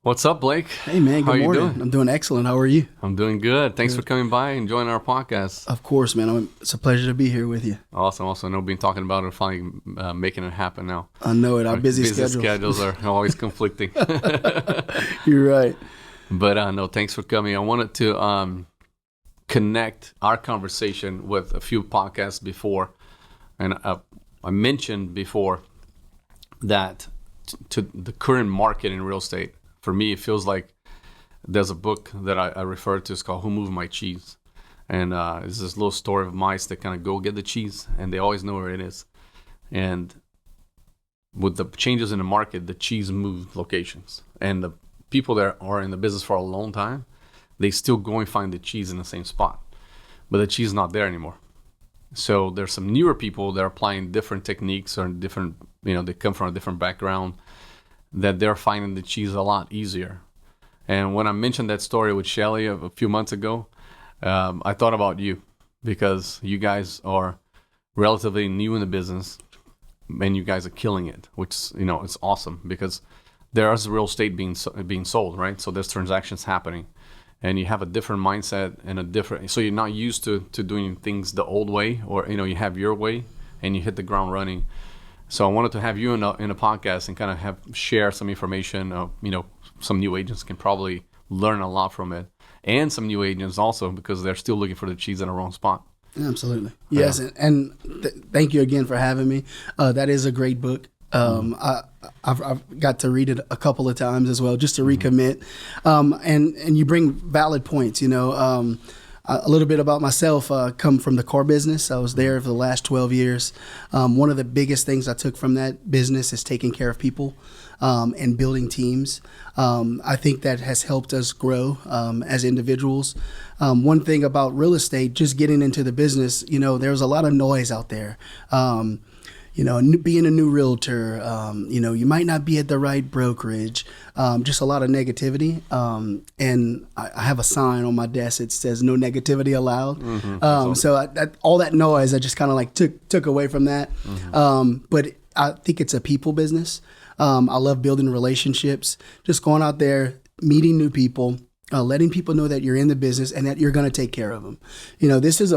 What's up, Blake? Hey man, How good you morning. doing? I'm doing excellent. How are you? I'm doing good. Thanks for Good. coming by and joining our podcast. Of course, man. It's a pleasure to be here with you. Awesome. Also, I know we've been talking about it, finally making it happen now. I know it. Our Our busy busy schedules. schedules are always conflicting. You're right. But no, thanks for coming. I wanted to connect our conversation with a few podcasts before. And I mentioned before that to the current market in real estate, for me, it feels like there's a book that I refer to. It's called Who Moved My Cheese? And it's this little story of mice that kind of go get the cheese, and they always know where it is. And with the changes in the market, the cheese moved locations. And the people that are in the business for a long time, they still go and find the cheese in the same spot. But the cheese is not there anymore. So there's some newer people that are applying different techniques or different, they come from a different background, that they're finding the cheese a lot easier. And when I mentioned that story with Shelly a few months ago, I thought about you, because you guys are relatively new in the business and you guys are killing it, which, it's awesome, because there's real estate being sold, right? So there's transactions happening, and you have a different mindset and so you're not used to doing things the old way, or, you have your way and you hit the ground running. So I wanted to have you in a podcast and kind of share some information. Some new agents can probably learn a lot from it, and some new agents also, because they're still looking for the cheese in the wrong spot. Absolutely. Yes, and thank you again for having me. That is a great book. I've got to read it a couple of times as well, just to recommit. And you bring valid points. A little bit about myself. Come from the car business. I was there for the last 12 years. One of the biggest things I took from that business is taking care of people and building teams. I think that has helped us grow as individuals. One thing about real estate, just getting into the business, there's a lot of noise out there. Being a new realtor, you might not be at the right brokerage, just a lot of negativity. And I have a sign on my desk that says no negativity allowed. So all that noise, I just kind of like took away from that. But I think it's a people business. I love building relationships, just going out there, meeting new people, letting people know that you're in the business and that you're going to take care of them. This is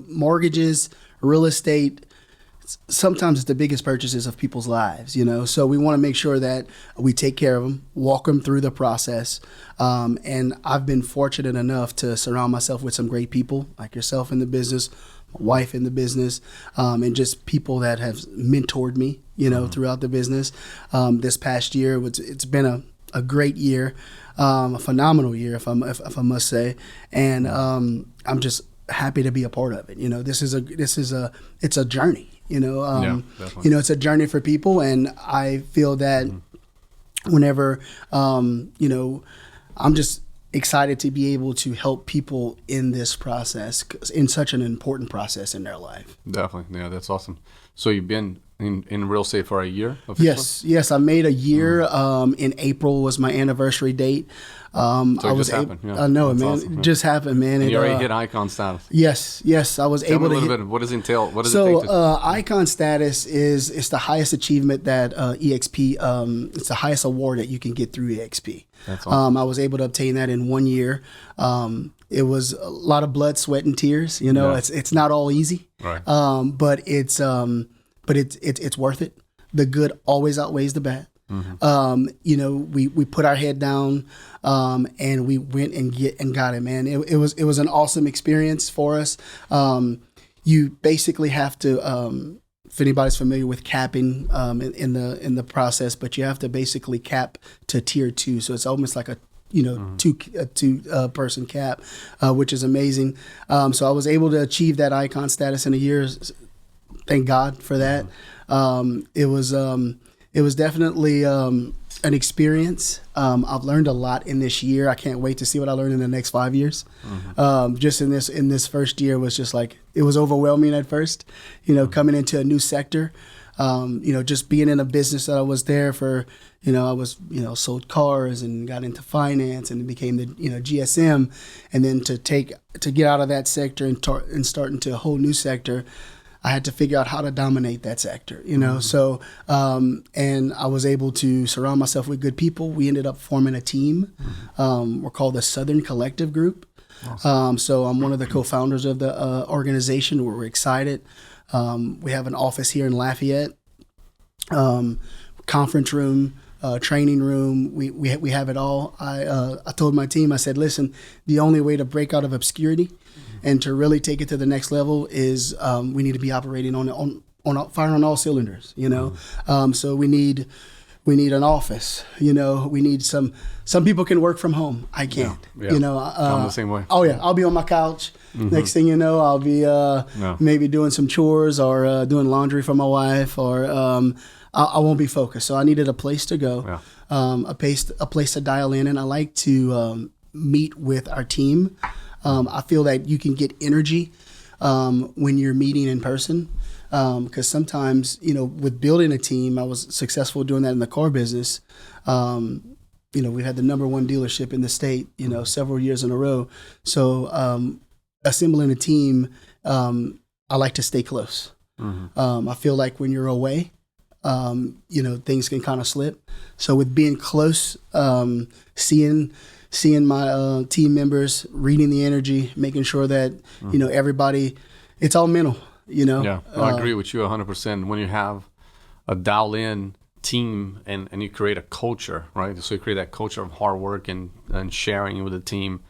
mortgages, real estate. Sometimes it's the biggest purchases of people's lives, so we want to make sure that we take care of them, walk them through the process. And I've been fortunate enough to surround myself with some great people like yourself in the business, my wife in the business, and just people that have mentored me, throughout the business. This past year, it's been a great year, a phenomenal year, if I must say. And I'm just happy to be a part of it. It's a journey. It's a journey for people, and I feel that whenever, I'm just excited to be able to help people in this process, in such an important process in their life. Definitely. Yeah, that's awesome. So you've been in real estate for a year officially? Yes. I made a year. In April was my anniversary date. So it just happened. Yeah. I know, man. Awesome. It just happened, man. And you already hit icon status. Yes. I was Tell able me a to little bit. What does it entail? What does So it take to... icon status is the highest achievement that EXP. It's the highest award that you can get through EXP. That's awesome. I was able to obtain that in 1 year. It was a lot of blood, sweat, and tears. It's not all easy. Right. But it's worth it. The good always outweighs the bad. We put our head down, and we went and got it, man. It was an awesome experience for us. You basically have to, if anybody's familiar with capping, in the process, but you have to basically cap to tier 2. So it's almost like a two person cap, which is amazing. So I was able to achieve that icon status in a year. Thank God for that. It was definitely an experience. I've learned a lot in this year. I can't wait to see what I learn in the next 5 years. Just in this first year was just like, it was overwhelming at first, coming into a new sector. Just being in a business that I was there for, I was, sold cars and got into finance and became the, GSM. And then to get out of that sector and start into a whole new sector, I had to figure out how to dominate that sector, you know. So, and I was able to surround myself with good people. We ended up forming a team. We're called the Southern Collective Group. Awesome. So I'm one of the co-founders of the organization. We're excited. We have an office here in Lafayette, conference room, training room. We have it all. I told my team, I said, listen, the only way to break out of obscurity and to really take it to the next level is we need to be operating on firing on all cylinders, you know. So we need an office, you know. We need some people can work from home. I can't, you know. I'm the same way. Oh yeah, I'll be on my couch. Next thing you know, I'll be maybe doing some chores or doing laundry for my wife, or I won't be focused. So I needed a place to go, a place to dial in, and I like to meet with our team. I feel that you can get energy when you're meeting in person. Because sometimes, you know, with building a team, I was successful doing that in the car business. You know, we had the #1 dealership in the state, you know, several years in a row. So assembling a team, I like to stay close. I feel like when you're away, you know, things can kind of slip. So with being close, seeing my team members, reading the energy, making sure that, you know, everybody, it's all mental. You know, yeah, I agree with you 100%. When you have a dial-in team and you create a culture, right? So you create that culture of hard work and sharing with the team,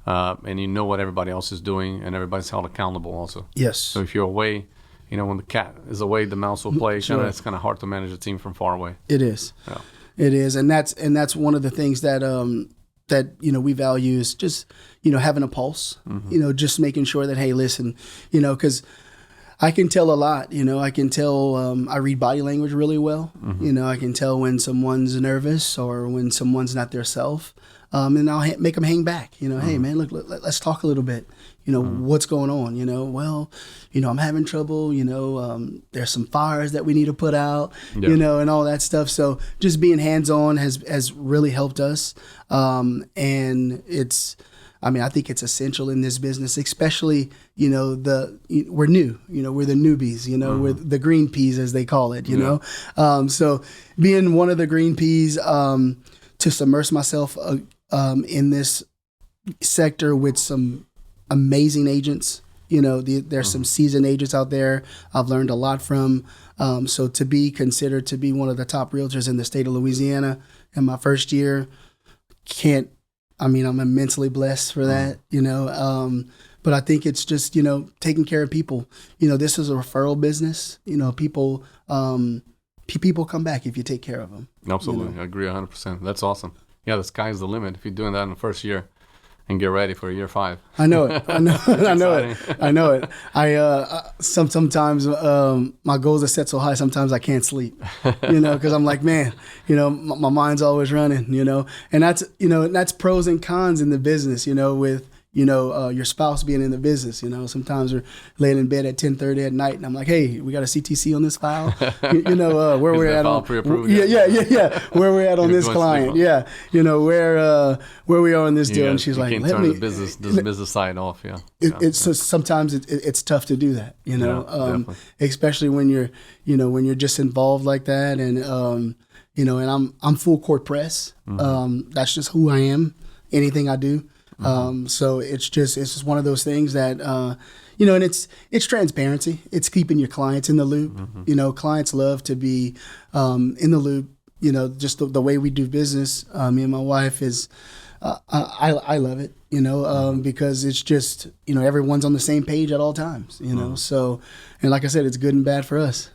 and you know what everybody else is doing, and everybody's held accountable also. Yes. So if you're away, you know, when the cat is away, the mouse will play. Sure. It's kind of hard to manage a team from far away. It is. Yeah. It is, and that's one of the things that that, you know, we value is just, you know, having a pulse. You know, just making sure that, hey, listen, you know, because I can tell a lot, you know. I can tell, I read body language really well. You know, I can tell when someone's nervous or when someone's not their self. And I'll make them hang back, you know. Hey, man, look, let's talk a little bit. You know, what's going on? You know, well, you know, I'm having trouble. You know, there's some fires that we need to put out, you know, and all that stuff. So just being hands-on has really helped us. And it's, I mean, I think it's essential in this business, especially, you know, we're new, you know, we're the newbies, you know, we're the green peas, as they call it, you know. So being one of the green peas, to submerge myself in this sector with some amazing agents, you know, there's some seasoned agents out there I've learned a lot from. So to be considered to be one of the top realtors in the state of Louisiana in my first year, I'm immensely blessed for that, you know. But I think it's just, you know, taking care of people. You know, this is a referral business. You know, people come back if you take care of them. Absolutely. You know? I agree 100%. That's awesome. Yeah, the sky's the limit if you're doing that in the first year and get ready for year 5. I know it. I know it. Sometimes my goals are set so high, sometimes I can't sleep, you know, because I'm like, man, you know, my mind's always running, you know, and that's pros and cons in the business, you know, with, you know, your spouse being in the business, you know. Sometimes we're laying in bed at 10:30 at night, and I'm like, hey, we got a CTC on this file, you know, where we're at on pre-approved, where we're at on this client, you know, where we are on this deal, and she's you like, can't turn the business side off, So sometimes it's tough to do that, you know, especially when you're just involved like that, and you know, and I'm full court press. That's just who I am. Anything I do. So it's just one of those things that, you know, and it's transparency. It's keeping your clients in the loop. You know, clients love to be in the loop. You know, just the way we do business. Me and my wife is, I love it. You know, because it's just, you know, everyone's on the same page at all times. You know, so, and like I said, it's good and bad for us.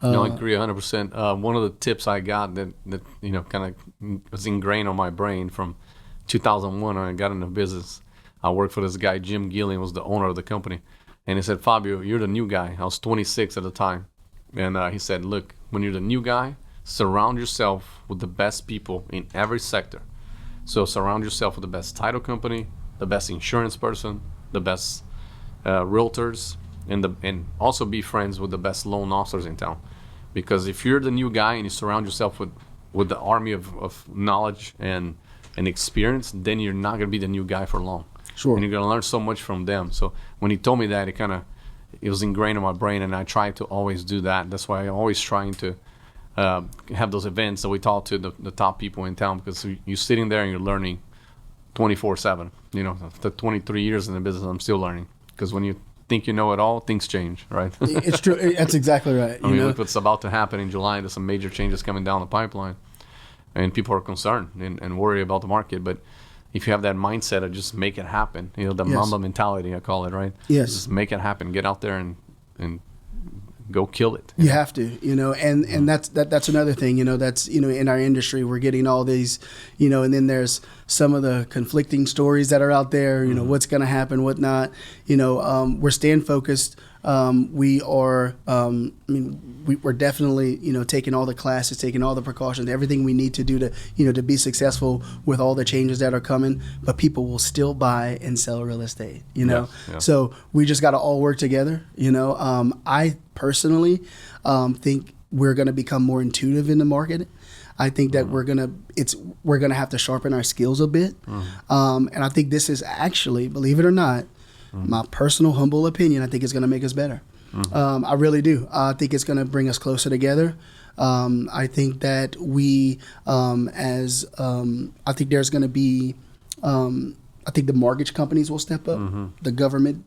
No, I agree 100%. One of the tips I got that you know, kind of was ingrained on my brain from 2001 when I got into business. I worked for this guy, Jim Gillian, was the owner of the company. And he said, Fabio, you're the new guy. I was 26 at the time. And he said, look, when you're the new guy, surround yourself with the best people in every sector. So surround yourself with the best title company, the best insurance person, the best realtors, and also be friends with the best loan officers in town. Because if you're the new guy and you surround yourself with the army of knowledge and experience, then you're not going to be the new guy for long. Sure. And you're going to learn so much from them. So when he told me that, it was ingrained in my brain, and I try to always do that. That's why I'm always trying to have those events that we talk to the top people in town, because you're sitting there and you're learning 24/7. After 23 years in the business, I'm still learning, because when you think you know it all, things change, right? It's true. That's exactly right. I mean, look what's about to happen in July. There's some major changes coming down the pipeline, and people are concerned and worry about the market. But if you have that mindset of just make it happen, the Yes. Mamba mentality, I call it, right? Yes. Just make it happen. Get out there and go kill it. You have to, and that's another thing, that's, in our industry, we're getting all these, and then there's some of the conflicting stories that are out there, what's going to happen, what not, we're staying focused. We are, we're definitely, taking all the classes, taking all the precautions, everything we need to do to, to be successful with all the changes that are coming, but people will still buy and sell real estate, Yeah. So we just got to all work together, I personally think we're going to become more intuitive in the market. I think that we're gonna have to sharpen our skills a bit, and I think this is actually, believe it or not, my personal humble opinion, I think it's gonna make us better. I really do. I think it's gonna bring us closer together. I think that I think there's gonna be, I think the mortgage companies will step up, the government.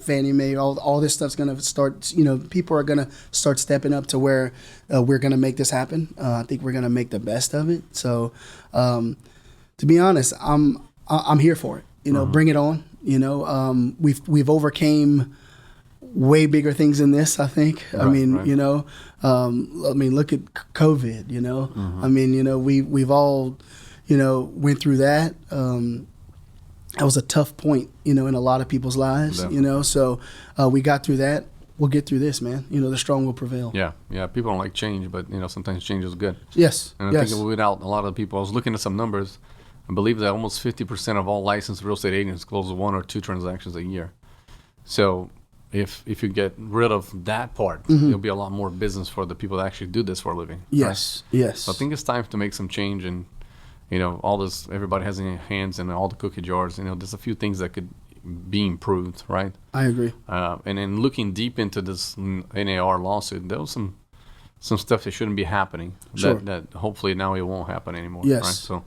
Fannie Mae, all this stuff's going to start, people are going to start stepping up to where we're going to make this happen. I think we're going to make the best of it. So, to be honest, I'm here for it. Bring it on. We've overcame way bigger things than this, I think. Right, I mean, right. look at COVID, we've all, went through that. That was a tough point, in a lot of people's lives, Definitely. so we got through that. We'll get through this, man. The strong will prevail. Yeah. People don't like change, but sometimes change is good. Yes. And I think without a lot of people, I was looking at some numbers. I believe that almost 50% of all licensed real estate agents close 1 or 2 transactions a year. So if you get rid of that part, there'll be a lot more business for the people that actually do this for a living. Yes. Right? Yes. So I think it's time to make some change, and all this everybody has in their hands and all the cookie jars. There's a few things that could be improved, right? I agree. And in looking deep into this NAR lawsuit, there was some stuff that shouldn't be happening. Sure. That hopefully now it won't happen anymore. Yes. Right? So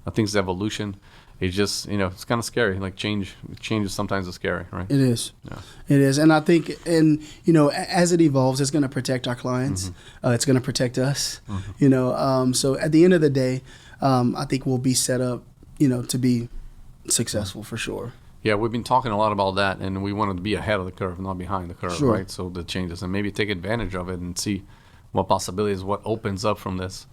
I think it's evolution. It's just it's kind of scary. Like change is sometimes scary, right? It is. Yeah. It is. And I think, as it evolves, it's going to protect our clients. It's going to protect us. So at the end of the day, I think we'll be set up, to be successful for sure. Yeah, we've been talking a lot about that, and we want to be ahead of the curve, not behind the curve, Sure. right? So the changes, and maybe take advantage of it and see what possibilities, what opens up from this.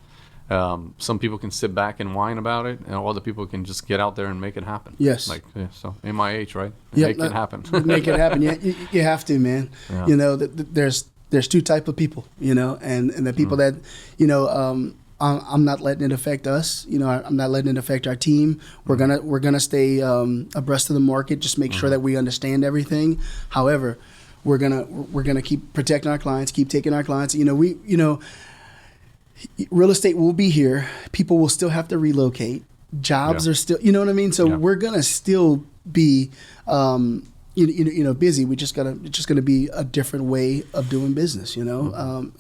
Some people can sit back and whine about it, and other people can just get out there and make it happen. Yes. So MIH, right? Yeah, Make it happen. Make it happen. You have to, man. Yeah. There's 2 type of people, and the people that, I'm not letting it affect us. I'm not letting it affect our team. We're gonna stay abreast of the market. Just make sure that we understand everything. However, we're gonna keep protecting our clients, keep taking our clients. Real estate will be here. People will still have to relocate. Jobs are still, you know what I mean. So we're gonna still be, busy. It's just gonna be a different way of doing business. And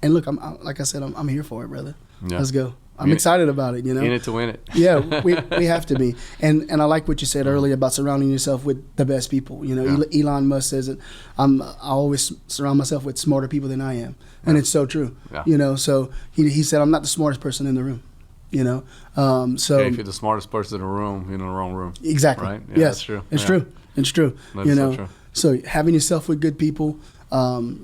look, like I said, I'm here for it, brother. Yeah. Let's go. I'm excited about it, In it to win it. Yeah, we have to be. And I like what you said earlier about surrounding yourself with the best people. Elon Musk says it. I always surround myself with smarter people than I am. And it's so true. Yeah. So he said, I'm not the smartest person in the room. So if you're the smartest person in the room, you're in the wrong room. Exactly. Right? Yeah, Yes. that's true. It's Yeah. true. It's true. That is so true. So having yourself with good people,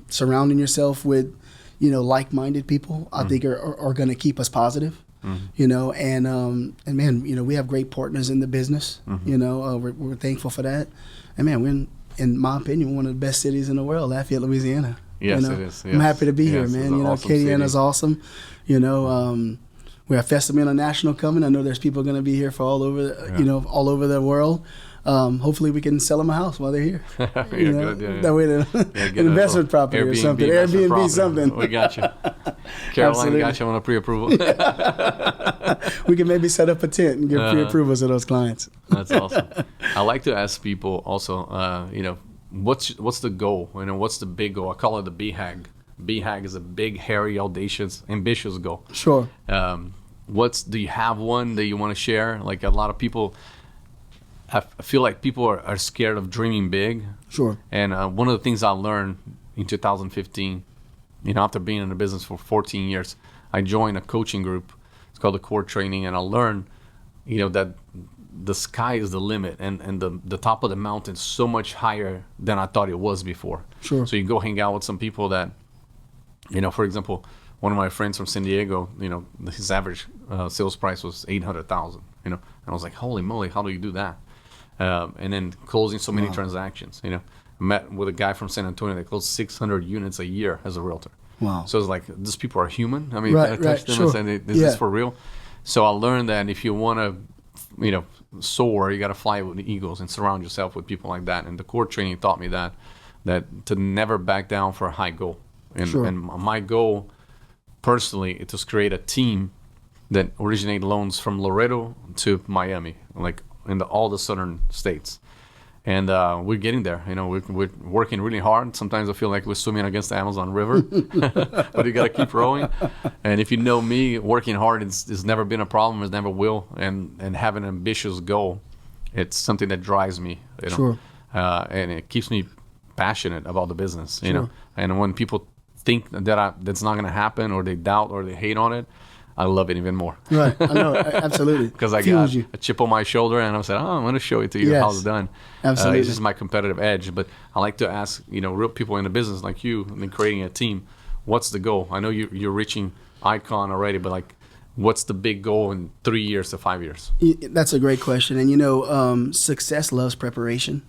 surrounding yourself with, like-minded people, I think are going to keep us positive. And man, we have great partners in the business. We're thankful for that. And man, we're in my opinion, one of the best cities in the world, Lafayette, Louisiana. Yes, it is. Yes. I'm happy to be here, Yes, man. it's an awesome Acadiana's city. awesome. We have Festival International coming. I know there's people going to be here for all over, all over the world. Hopefully we can sell them a house while they're here. Good, yeah. That way, Get an investment property or something. investment Airbnb property. something. We got you. Caroline Absolutely. got you on a pre-approval. We can maybe set up a tent and give pre-approvals to those clients. That's awesome. I like to ask people also, what's the goal? What's the big goal? I call it the BHAG. BHAG is a big, hairy, audacious, ambitious goal. Sure. Do you have one that you want to share? Like a lot of people, I feel like people are scared of dreaming big. Sure. And one of the things I learned in 2015, after being in the business for 14 years, I joined a coaching group. It's called the Core Training, and I learned, that the sky is the limit, and the top of the mountain is so much higher than I thought it was before. Sure. So you go hang out with some people that, for example, one of my friends from San Diego, his average sales price was $800,000. And I was like, holy moly, how do you do that? And then closing so many transactions. I met with a guy from San Antonio that closed 600 units a year as a realtor. Wow. So it's like, these people are human. I mean, right, I touched them sure. and said, this is for real. So I learned that if you want to, soar, you got to fly with the eagles and surround yourself with people like that. And the Core Training taught me that to never back down for a high goal. And my goal personally is to create a team that originate loans from Laredo to Miami, like in all the southern states. And we're getting there. We're working really hard. Sometimes I feel like we're swimming against the Amazon River, but you got to keep rowing. And if you know me, working hard it's never been a problem. It never will. And having an ambitious goal, it's something that drives me. Sure. And it keeps me passionate about the business. Sure. And when people think that's not going to happen, or they doubt, or they hate on it, I love it even more. Right. I know. Absolutely. Because I got a chip on my shoulder, and I said, I'm going to show it to you how it's done. Absolutely. It's just my competitive edge. But I like to ask, real people in the business like you, and then creating a team, what's the goal? I know you're reaching icon already, but like, what's the big goal in 3 years to 5 years? That's a great question. And, success loves preparation.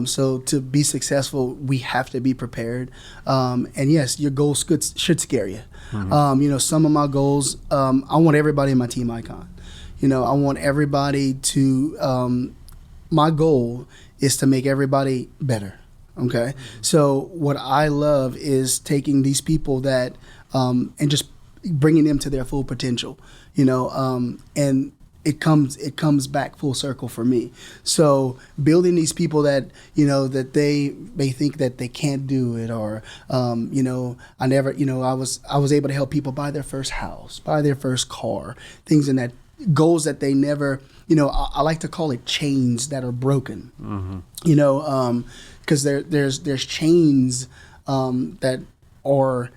So to be successful, we have to be prepared. And yes, your goals should scare you. Mm-hmm. Some of my goals, I want everybody in my team icon. I want everybody to, my goal is to make everybody better. Okay. Mm-hmm. So what I love is taking these people that, and just bringing them to their full potential, and it comes back full circle for me. So building these people that, that they think that they can't do it, or, I never, I was able to help people buy their first house, buy their first car, things in that, goals that they never, I like to call it chains that are broken, mm-hmm. Because there's chains that are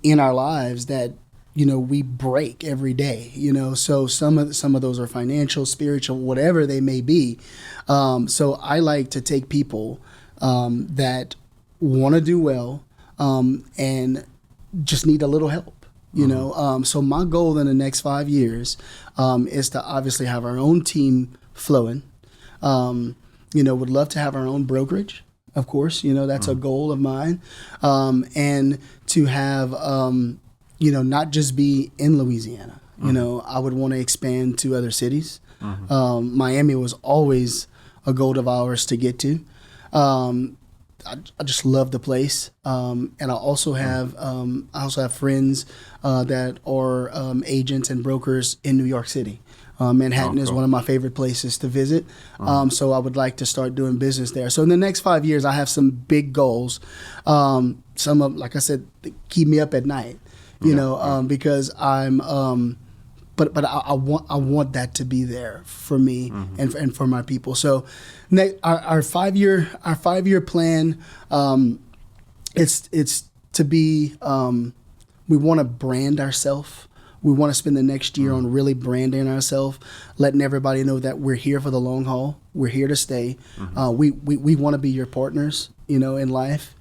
in our lives that, we break every day, so some of those are financial, spiritual, whatever they may be. So I like to take people that want to do well and just need a little help, So my goal in the next 5 years is to obviously have our own team flowing. Would love to have our own brokerage, of course, that's a goal of mine. And to have, not just be in Louisiana. I would want to expand to other cities. Miami was always a goal of ours to get to. I just love the place. And I also have friends that are agents and brokers in New York City. Manhattan is one of my favorite places to visit. So I would like to start doing business there. So in the next 5 years, I have some big goals. Some of, like I said, keep me up at night. Because I'm, but I want that to be there for me and for my people. So, our 5 year plan, it's to be, we want to brand ourselves. We want to spend the next year on really branding ourselves, letting everybody know that we're here for the long haul. We're here to stay. We want to be your partners, in life.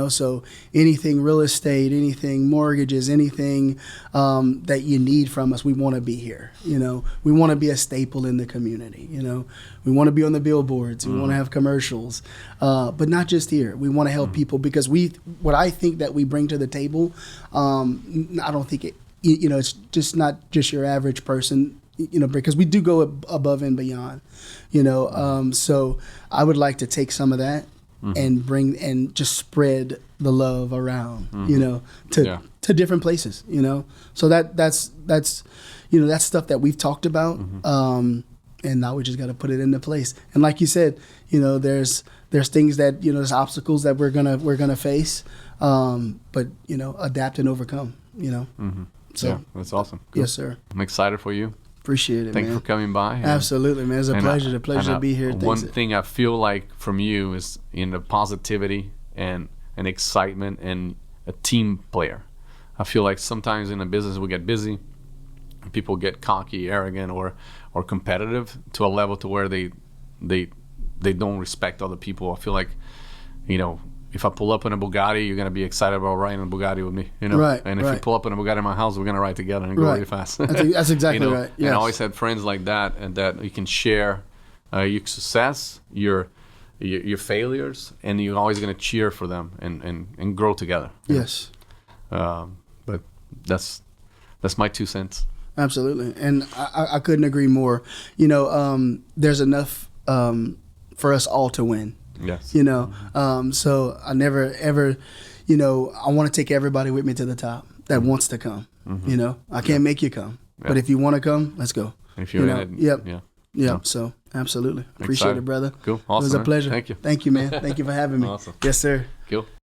So anything real estate, anything mortgages, anything that you need from us, we want to be here. We want to be a staple in the community. We want to be on the billboards. We want to have commercials, but not just here. We want to help people because what I think that we bring to the table, I don't think it's just not just your average person. Because we do go above and beyond. So I would like to take some of that. And bring and just spread the love around, to different places, So that's stuff that we've talked about. And now we just got to put it into place. And like you said, there's things that, there's obstacles that we're gonna face, but adapt and overcome. Mm-hmm. So yeah, that's awesome. Cool. Yes, sir. I'm excited for you. Appreciate it. Thanks man. for coming by. Absolutely, man. It's a pleasure. A pleasure to be here. One thing I feel like from you is in the positivity and excitement and a team player. I feel like sometimes in a business we get busy, people get cocky, arrogant, or competitive to a level to where they don't respect other people. I feel like, if I pull up in a Bugatti, you're gonna be excited about riding a Bugatti with me, Right. And if you pull up in a Bugatti in my house, we're gonna ride together and go really fast. That's exactly right. Yes. And I always had friends like that, and that you can share your success, your failures, and you're always gonna cheer for them and grow together. Yes. But that's my 2 cents. Absolutely, and I couldn't agree more. There's enough for us all to win. Yes. So I never ever, I want to take everybody with me to the top that wants to come. Mm-hmm. I can't make you come, but if you want to come, let's go. If you're in it, yeah. So absolutely appreciate it, brother. Cool. Awesome. It was a pleasure. Thank you. Thank you, man. Thank you for having me. Awesome. Yes, sir. Cool.